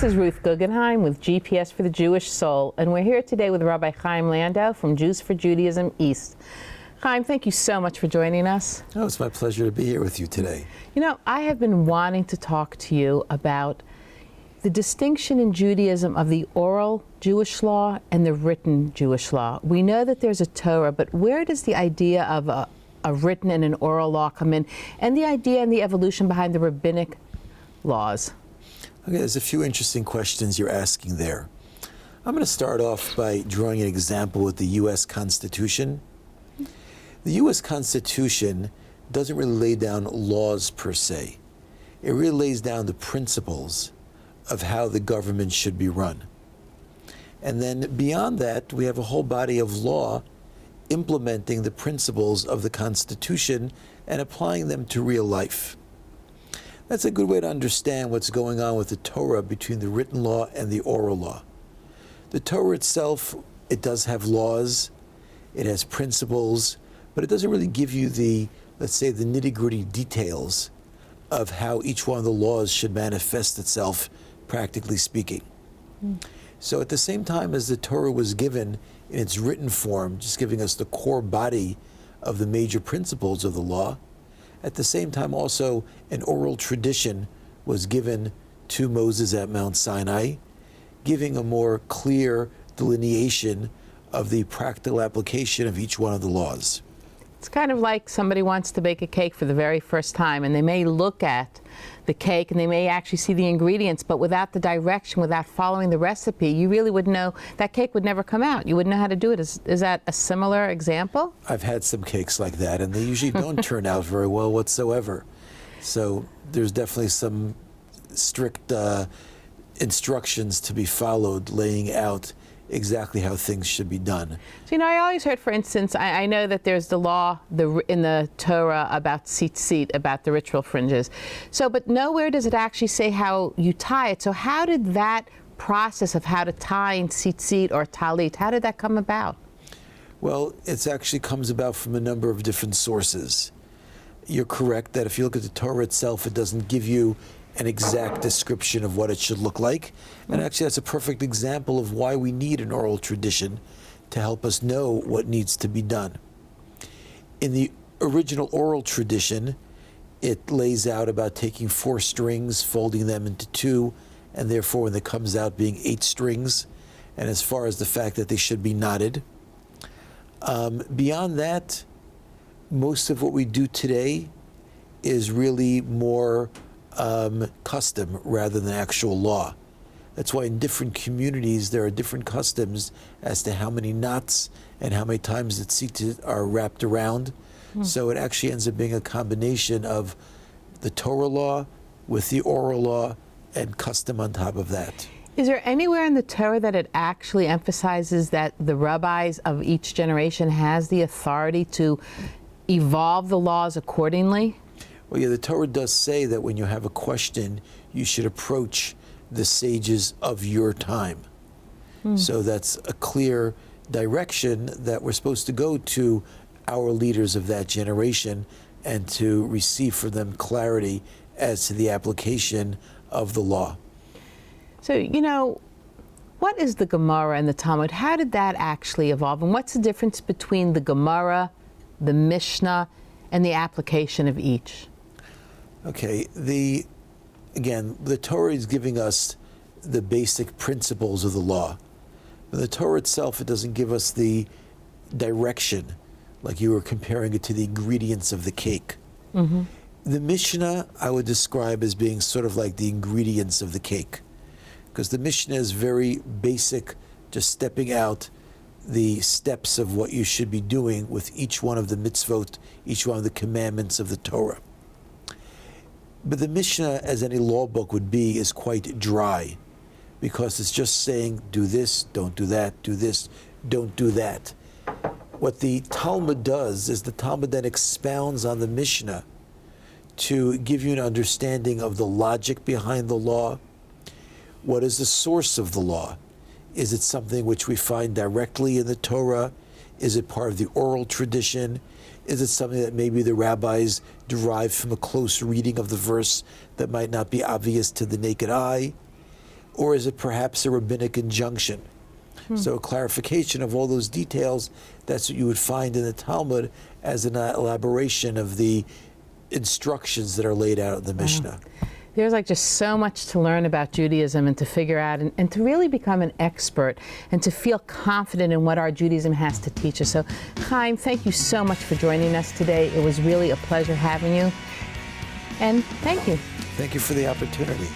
This is Ruth Guggenheim with GPS for the Jewish Soul, and we're here today with Rabbi Chaim Landau from Jews for Judaism East. Chaim, thank you so much for joining us. Oh, it's my pleasure to be here with you today. You know, I have been wanting to talk to you about the distinction in Judaism of the oral Jewish law and the written Jewish law. We know that there's a Torah, but where does the idea of a written and an oral law come in, and the idea and the evolution behind the rabbinic laws? Okay, there's a few interesting questions you're asking there. I'm going to start off by drawing an example with the U.S. Constitution. The U.S. Constitution doesn't really lay down laws per se. It really lays down the principles of how the government should be run. And then beyond that, we have a whole body of law implementing the principles of the Constitution and applying them to real life. That's a good way to understand what's going on with the Torah between the written law and the oral law. The Torah itself, it does have laws, it has principles, but it doesn't really give you the, let's say, the nitty-gritty details of how each one of the laws should manifest itself, practically speaking. So at the same time as the Torah was given in its written form, just giving us the core body of the major principles of the law, at the same time also an oral tradition was given to Moses at Mount Sinai, giving a more clear delineation of the practical application of each one of the laws. It's kind of like somebody wants to bake a cake for the very first time, and they may look at the cake and they may actually see the ingredients, but without the direction, without following the recipe, you really would know that cake would never come out. You wouldn't know how to do it. Is that a similar example? I've had some cakes like that, and they usually don't turn out very well whatsoever. So there's definitely some strict instructions to be followed, laying out exactly how things should be done. So, you know, I always heard, for instance, I know that there's the law in the Torah about tzitzit, about the ritual fringes. So, but nowhere does it actually say how you tie it. So how did that process of how to tie in tzitzit or talit, how did that come about? Well, it actually comes about from a number of different sources. You're correct that if you look at the Torah itself, it doesn't give you an exact description of what it should look like. And actually that's a perfect example of why we need an oral tradition to help us know what needs to be done. In the original oral tradition, it lays out about taking 4 strings, folding them into 2, and therefore when it comes out being 8 strings, and as far as the fact that they should be knotted. Beyond that, most of what we do today is really more custom rather than actual law. That's why in different communities there are different customs as to how many knots and how many times the tzitzit are wrapped around. So it actually ends up being a combination of the Torah law with the oral law and custom on top of that. Is there anywhere in the Torah that it actually emphasizes that the rabbis of each generation has the authority to evolve the laws accordingly? Well, yeah, the Torah does say that when you have a question, you should approach the sages of your time. So that's a clear direction that we're supposed to go to our leaders of that generation and to receive from them clarity as to the application of the law. So, you know, what is the Gemara and the Talmud? How did that actually evolve? And what's the difference between the Gemara, the Mishnah, and the application of each? Okay, again, the Torah is giving us the basic principles of the law. But the Torah itself, it doesn't give us the direction, like you were comparing it to the ingredients of the cake. The Mishnah, I would describe as being sort of like the ingredients of the cake, because the Mishnah is very basic, just stepping out the steps of what you should be doing with each one of the mitzvot, each one of the commandments of the Torah. But the Mishnah, as any law book would be, is quite dry, because it's just saying, do this, don't do that, do this, don't do that. What the Talmud does is the Talmud then expounds on the Mishnah to give you an understanding of the logic behind the law. What is the source of the law? Is it something which we find directly in the Torah? Is it part of the oral tradition? Is it something that maybe the rabbis derived from a close reading of the verse that might not be obvious to the naked eye? Or is it perhaps a rabbinic injunction? So a clarification of all those details, that's what you would find in the Talmud as an elaboration of the instructions that are laid out in the Mishnah. There's like just so much to learn about Judaism and to figure out and to really become an expert and to feel confident in what our Judaism has to teach us. So Chaim, thank you so much for joining us today. It was really a pleasure having you. And thank you. Thank you for the opportunity.